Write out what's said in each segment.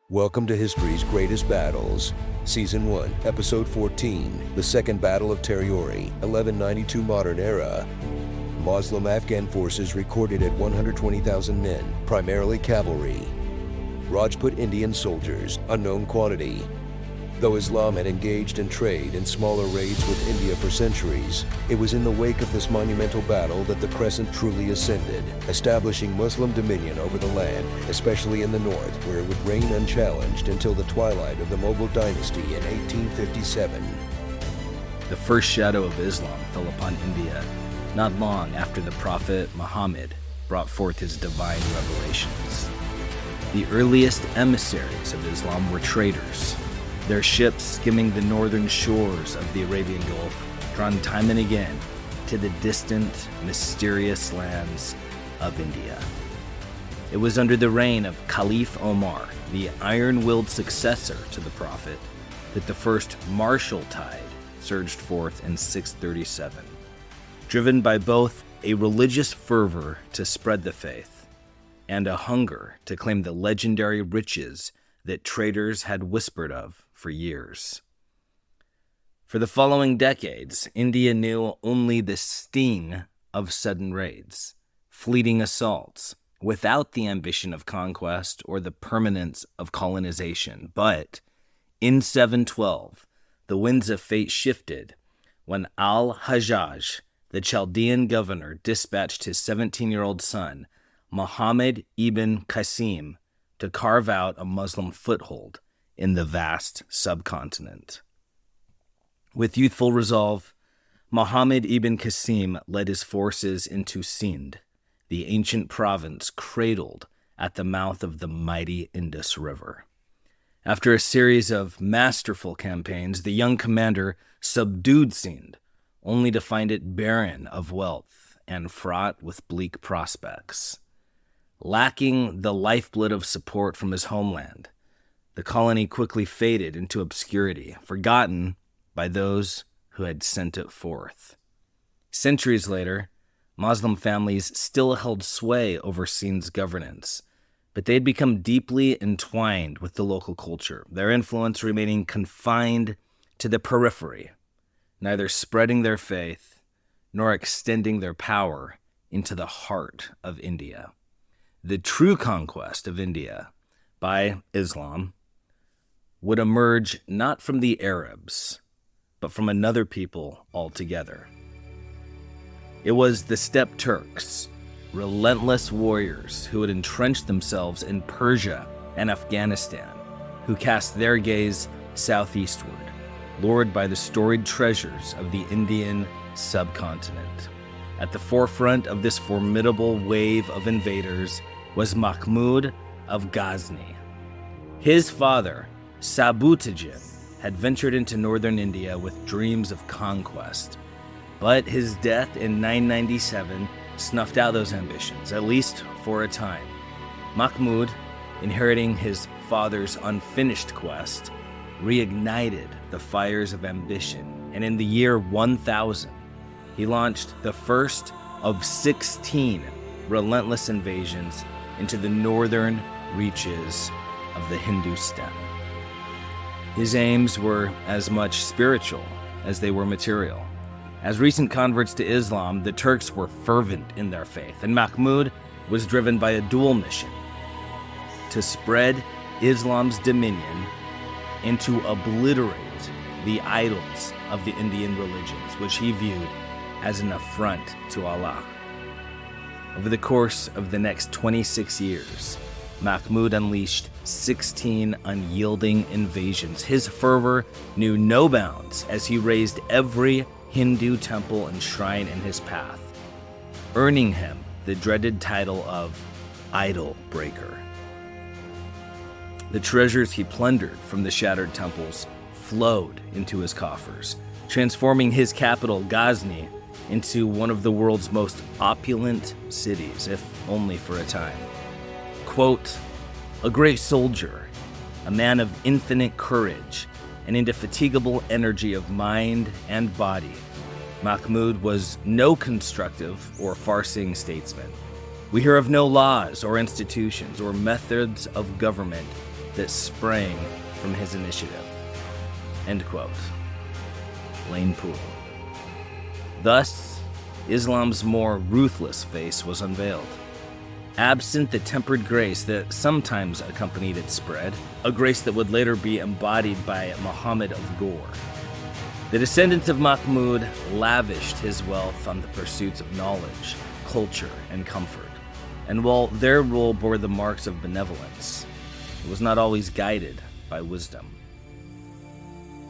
Welcome to History's Greatest Battles, Season 1, Episode 14, The Second Battle of Taraori, 1192 Modern Era. Muslim Afghan forces recorded at 120,000 men, primarily cavalry. Rajput Indian soldiers, unknown quantity. Though Islam had engaged in trade and smaller raids with India for centuries, it was in the wake of this monumental battle that the crescent truly ascended, establishing Muslim dominion over the land, especially in the north, where it would reign unchallenged until the twilight of the Mughal dynasty in 1857. The first shadow of Islam fell upon India not long after the prophet Muhammad brought forth his divine revelations. The earliest emissaries of Islam were traders, their ships skimming the northern shores of the Arabian Gulf, drawn time and again to the distant, mysterious lands of India. It was under the reign of Caliph Omar, the iron-willed successor to the prophet, that the first martial tide surged forth in 637, driven by both a religious fervor to spread the faith and a hunger to claim the legendary riches that traders had whispered of for years. For the following decades, India knew only the sting of sudden raids, fleeting assaults, without the ambition of conquest or the permanence of colonization. But in 712, the winds of fate shifted when al-Hajjaj, the Chaldean governor, dispatched his 17-year-old son, Muhammad ibn Qasim, to carve out a Muslim foothold in the vast subcontinent. With youthful resolve, Muhammad ibn Qasim led his forces into Sindh, the ancient province cradled at the mouth of the mighty Indus River. After a series of masterful campaigns, the young commander subdued Sindh, only to find it barren of wealth and fraught with bleak prospects. Lacking the lifeblood of support from his homeland, the colony quickly faded into obscurity, forgotten by those who had sent it forth. Centuries later, Muslim families still held sway over Sindh's governance, but they had become deeply entwined with the local culture, their influence remaining confined to the periphery, neither spreading their faith nor extending their power into the heart of India. The true conquest of India by Islam would emerge not from the Arabs, but from another people altogether. It was the steppe Turks, relentless warriors who had entrenched themselves in Persia and Afghanistan, who cast their gaze southeastward, lured by the storied treasures of the Indian subcontinent. At the forefront of this formidable wave of invaders was Mahmud of Ghazni. His father, Sabutajin, had ventured into northern India with dreams of conquest, but his death in 997 snuffed out those ambitions, at least for a time. Mahmud, inheriting his father's unfinished quest, reignited the fires of ambition, and in the year 1000, he launched the first of 16 relentless invasions into the northern reaches of the Hindustan. His aims were as much spiritual as they were material. As recent converts to Islam, the Turks were fervent in their faith, and Mahmud was driven by a dual mission: to spread Islam's dominion and to obliterate the idols of the Indian religions, which he viewed as an affront to Allah. Over the course of the next 26 years, Mahmud unleashed 16 unyielding invasions. His fervor knew no bounds as he razed every Hindu temple and shrine in his path, earning him the dreaded title of Idol Breaker. The treasures he plundered from the shattered temples flowed into his coffers, transforming his capital, Ghazni, into one of the world's most opulent cities, if only for a time. Quote, "A great soldier, a man of infinite courage and indefatigable energy of mind and body, Mahmud was no constructive or far-seeing statesman. We hear of no laws or institutions or methods of government that sprang from his initiative." End quote. Lane-Poole. Thus, Islam's more ruthless face was unveiled. Absent the tempered grace that sometimes accompanied its spread, a grace that would later be embodied by Muhammad of Ghor. The descendants of Mahmud lavished his wealth on the pursuits of knowledge, culture, and comfort, and while their rule bore the marks of benevolence, it was not always guided by wisdom.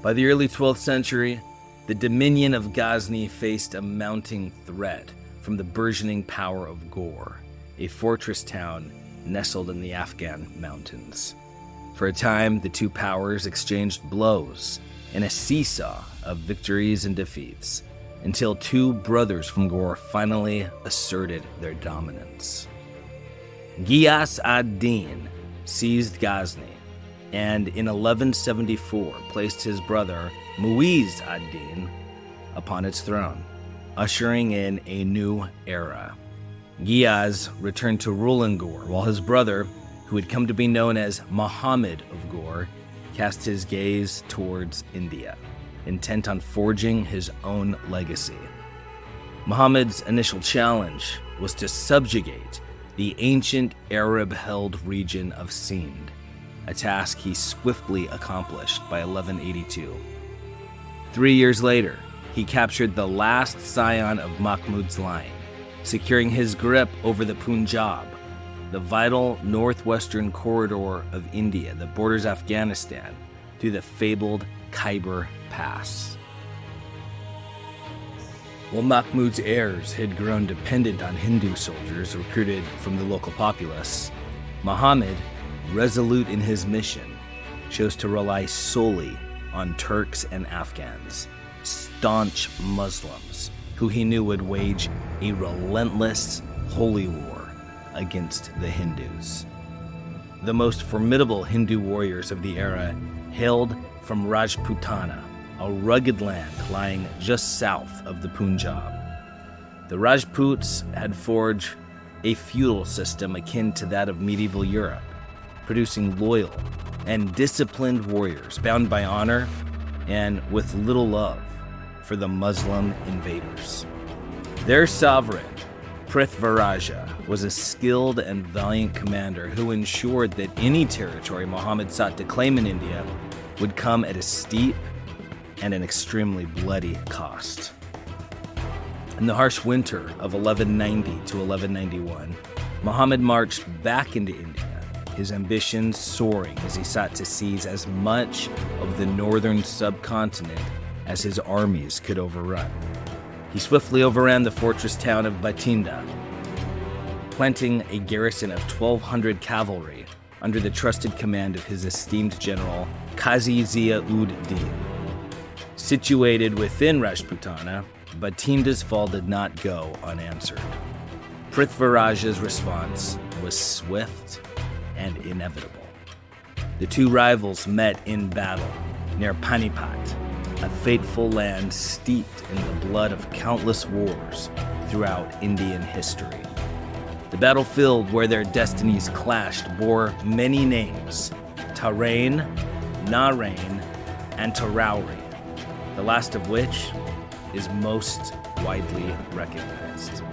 By the early 12th century, the dominion of Ghazni faced a mounting threat from the burgeoning power of Ghor, a fortress town nestled in the Afghan mountains. For a time, the two powers exchanged blows in a seesaw of victories and defeats, until two brothers from Ghor finally asserted their dominance. Ghiyas ad-Din seized Ghazni, and in 1174 placed his brother Muiz ad-Din upon its throne, ushering in a new era. Ghiyas returned to rule in Ghor, while his brother, who had come to be known as Muhammad of Ghor, cast his gaze towards India, intent on forging his own legacy. Muhammad's initial challenge was to subjugate the ancient Arab-held region of Sind, a task he swiftly accomplished by 1182. 3 years later, he captured the last scion of Mahmud's line, securing his grip over the Punjab, the vital northwestern corridor of India that borders Afghanistan through the fabled Khyber Pass. While Mahmud's heirs had grown dependent on Hindu soldiers recruited from the local populace, Muhammad, resolute in his mission, chose to rely solely on Turks and Afghans, staunch Muslims who he knew would wage a relentless holy war against the Hindus. The most formidable Hindu warriors of the era hailed from Rajputana, a rugged land lying just south of the Punjab. The Rajputs had forged a feudal system akin to that of medieval Europe, producing loyal and disciplined warriors bound by honor and with little love for the Muslim invaders. Their sovereign, Prithvaraja, was a skilled and valiant commander who ensured that any territory Muhammad sought to claim in India would come at a steep and an extremely bloody cost. In the harsh winter of 1190 to 1191, Muhammad marched back into India, his ambitions soaring as he sought to seize as much of the northern subcontinent as his armies could overrun. He swiftly overran the fortress town of Bathinda, planting a garrison of 1,200 cavalry under the trusted command of his esteemed general, Qazi Zia-ud-Din. Situated within Rajputana, Bathinda's fall did not go unanswered. Prithvaraja's response was swift and inevitable. The two rivals met in battle near Panipat, a fateful land steeped in the blood of countless wars throughout Indian history. The battlefield where their destinies clashed bore many names: Taraori, Narvane, and Taraori, the last of which is most widely recognized.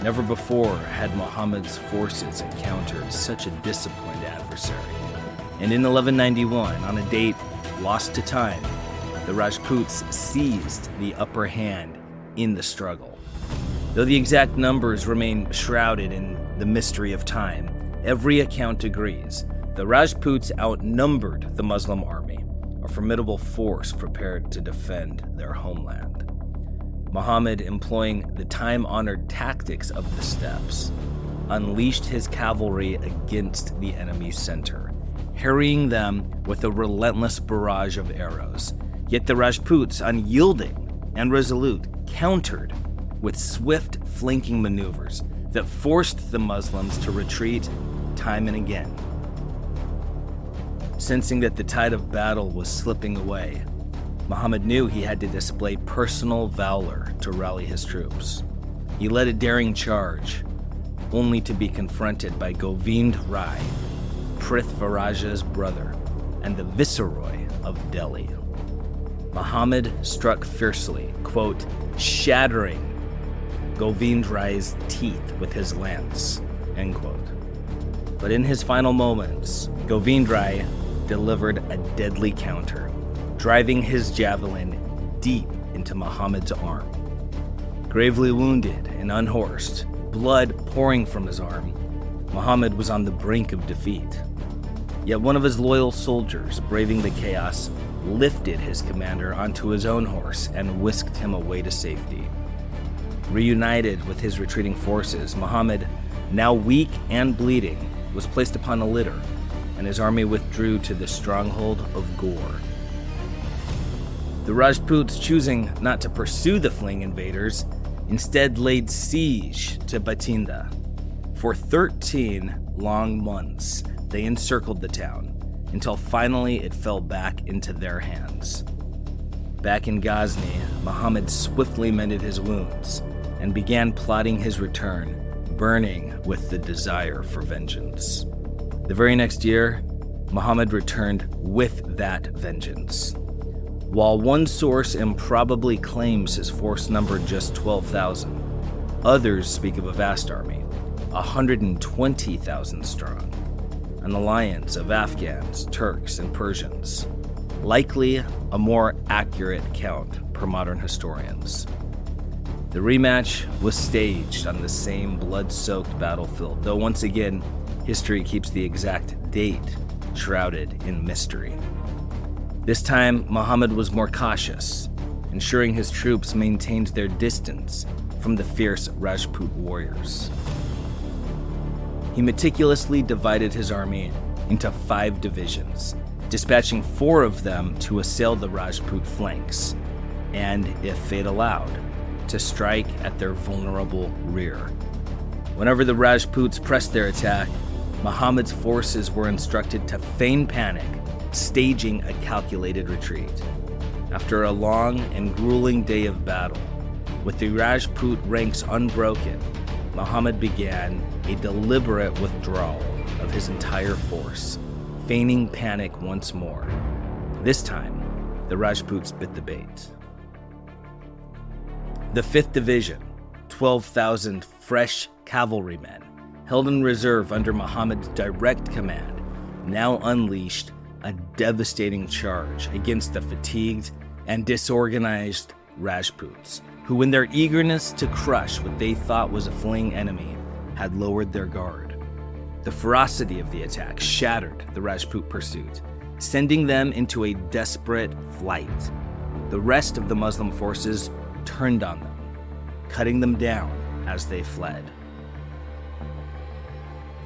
Never before had Muhammad's forces encountered such a disciplined adversary, and in 1191, on a date lost to time, the Rajputs seized the upper hand in the struggle. Though the exact numbers remain shrouded in the mystery of time, every account agrees the Rajputs outnumbered the Muslim army, a formidable force prepared to defend their homeland. Muhammad, employing the time-honored tactics of the steppes, unleashed his cavalry against the enemy's center, harrying them with a relentless barrage of arrows. Yet the Rajputs, unyielding and resolute, countered with swift flanking maneuvers that forced the Muslims to retreat time and again. Sensing that the tide of battle was slipping away, Muhammad knew he had to display personal valor to rally his troops. He led a daring charge, only to be confronted by Govind Rai, Prithviraja's brother and the viceroy of Delhi. Muhammad struck fiercely, quote, shattering Govind Rai's teeth with his lance, end quote. But in his final moments, Govind Rai delivered a deadly counter, driving his javelin deep into Muhammad's arm. Gravely wounded and unhorsed, blood pouring from his arm, Muhammad was on the brink of defeat. Yet one of his loyal soldiers, braving the chaos, lifted his commander onto his own horse and whisked him away to safety. Reunited with his retreating forces, Muhammad, now weak and bleeding, was placed upon a litter, and his army withdrew to the stronghold of Ghor. The Rajputs, choosing not to pursue the fleeing invaders, instead laid siege to Bathinda. For 13 long months, they encircled the town, until finally it fell back into their hands. Back in Ghazni, Muhammad swiftly mended his wounds and began plotting his return, burning with the desire for vengeance. The very next year, Muhammad returned with that vengeance. While one source improbably claims his force numbered just 12,000, others speak of a vast army, 120,000 strong, an alliance of Afghans, Turks, and Persians, likely a more accurate count per modern historians. The rematch was staged on the same blood-soaked battlefield, though once again, history keeps the exact date shrouded in mystery. This time, Muhammad was more cautious, ensuring his troops maintained their distance from the fierce Rajput warriors. He meticulously divided his army into 5 divisions, dispatching 4 of them to assail the Rajput flanks, and, if fate allowed, to strike at their vulnerable rear. Whenever the Rajputs pressed their attack, Muhammad's forces were instructed to feign panic, staging a calculated retreat. After a long and grueling day of battle, with the Rajput ranks unbroken, Muhammad began a deliberate withdrawal of his entire force, feigning panic once more. This time, the Rajputs bit the bait. The 5th Division, 12,000 fresh cavalrymen, held in reserve under Muhammad's direct command, now unleashed a devastating charge against the fatigued and disorganized Rajputs, who, in their eagerness to crush what they thought was a fleeing enemy, had lowered their guard. The ferocity of the attack shattered the Rajput pursuit, sending them into a desperate flight. The rest of the Muslim forces turned on them, cutting them down as they fled.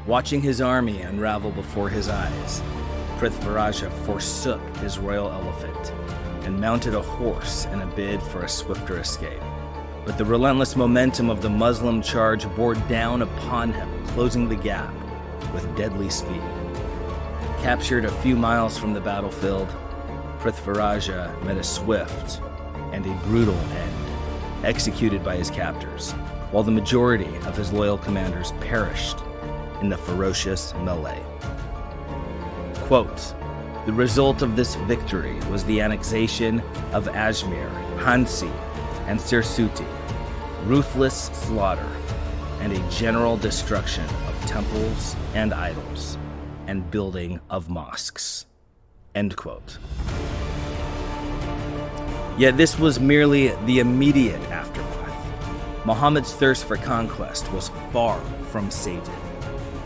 Watching his army unravel before his eyes, Prithviraja forsook his royal elephant and mounted a horse in a bid for a swifter escape. But the relentless momentum of the Muslim charge bore down upon him, closing the gap with deadly speed. Captured a few miles from the battlefield, Prithviraja met a swift and a brutal end, executed by his captors, while the majority of his loyal commanders perished in the ferocious melee. Quote, "The result of this victory was the annexation of Ajmer, Hansi, and Sirsuti, ruthless slaughter, and a general destruction of temples and idols, and building of mosques." End quote. Yet this was merely the immediate aftermath. Muhammad's thirst for conquest was far from sated.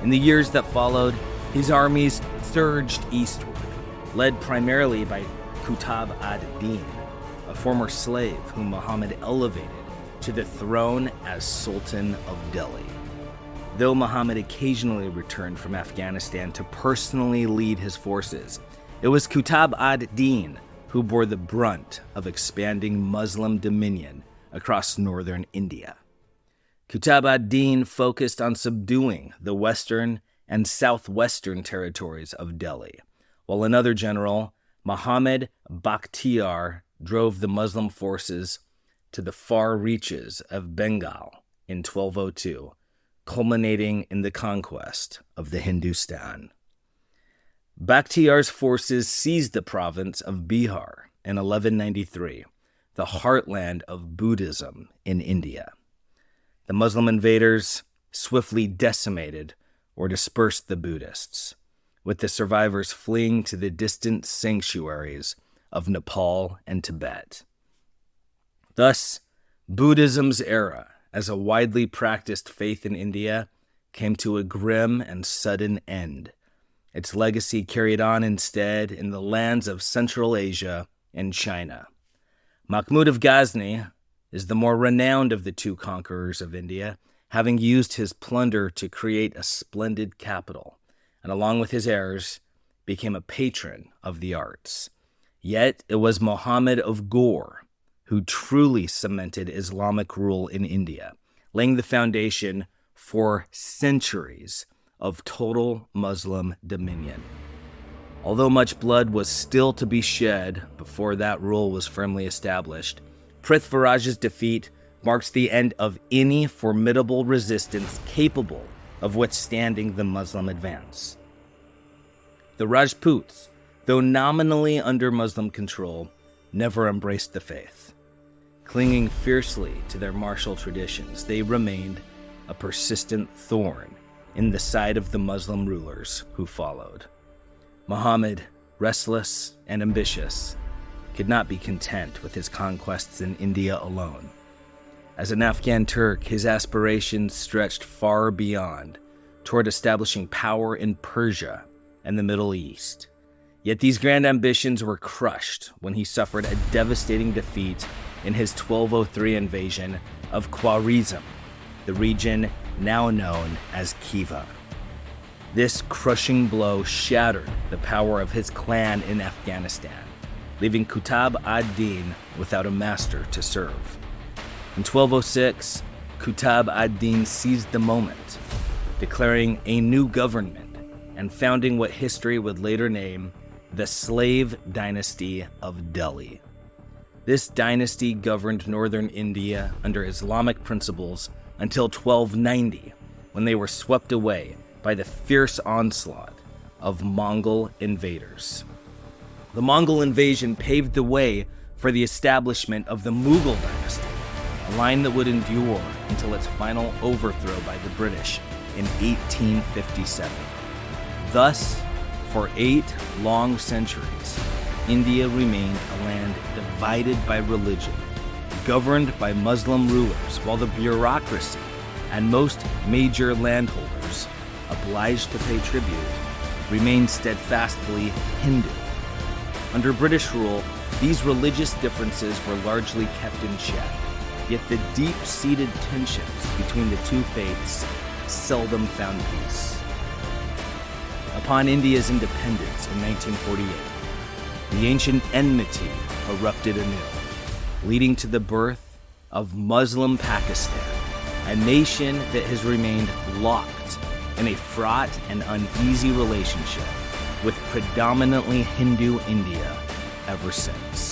In the years that followed, his armies surged eastward, led primarily by Qutb ad-Din, a former slave whom Muhammad elevated to the throne as Sultan of Delhi. Though Muhammad occasionally returned from Afghanistan to personally lead his forces, it was Qutb ad-Din who bore the brunt of expanding Muslim dominion across northern India. Qutb ad-Din focused on subduing the western and southwestern territories of Delhi, while another general, Muhammad Bakhtiar, drove the Muslim forces to the far reaches of Bengal in 1202, culminating in the conquest of the Hindustan. Bakhtiar's forces seized the province of Bihar in 1193, the heartland of Buddhism in India. The Muslim invaders swiftly decimated or dispersed the Buddhists, with the survivors fleeing to the distant sanctuaries of Nepal and Tibet. Thus, Buddhism's era as a widely practiced faith in India came to a grim and sudden end. Its legacy carried on instead in the lands of Central Asia and China. Mahmud of Ghazni is the more renowned of the two conquerors of India, having used his plunder to create a splendid capital, and along with his heirs, became a patron of the arts. Yet it was Muhammad of Ghor who truly cemented Islamic rule in India, laying the foundation for centuries of total Muslim dominion. Although much blood was still to be shed before that rule was firmly established, Prithviraj's defeat marks the end of any formidable resistance capable of withstanding the Muslim advance. The Rajputs, though nominally under Muslim control, never embraced the faith. Clinging fiercely to their martial traditions, they remained a persistent thorn in the side of the Muslim rulers who followed. Muhammad, restless and ambitious, could not be content with his conquests in India alone. As an Afghan Turk, his aspirations stretched far beyond, toward establishing power in Persia and the Middle East. Yet these grand ambitions were crushed when he suffered a devastating defeat in his 1203 invasion of Khwarizm, the region now known as Khiva. This crushing blow shattered the power of his clan in Afghanistan, leaving Qutb ad-Din without a master to serve. In 1206, Qutb ad-Din seized the moment, declaring a new government and founding what history would later name the Slave Dynasty of Delhi. This dynasty governed northern India under Islamic principles until 1290, when they were swept away by the fierce onslaught of Mongol invaders. The Mongol invasion paved the way for the establishment of the Mughal dynasty, a line that would endure until its final overthrow by the British in 1857. Thus, for 8 long centuries, India remained a land divided by religion, governed by Muslim rulers, while the bureaucracy and most major landholders, obliged to pay tribute, remained steadfastly Hindu. Under British rule, these religious differences were largely kept in check, yet the deep-seated tensions between the two faiths seldom found peace. Upon India's independence in 1948, the ancient enmity erupted anew, leading to the birth of Muslim Pakistan, a nation that has remained locked in a fraught and uneasy relationship with predominantly Hindu India ever since.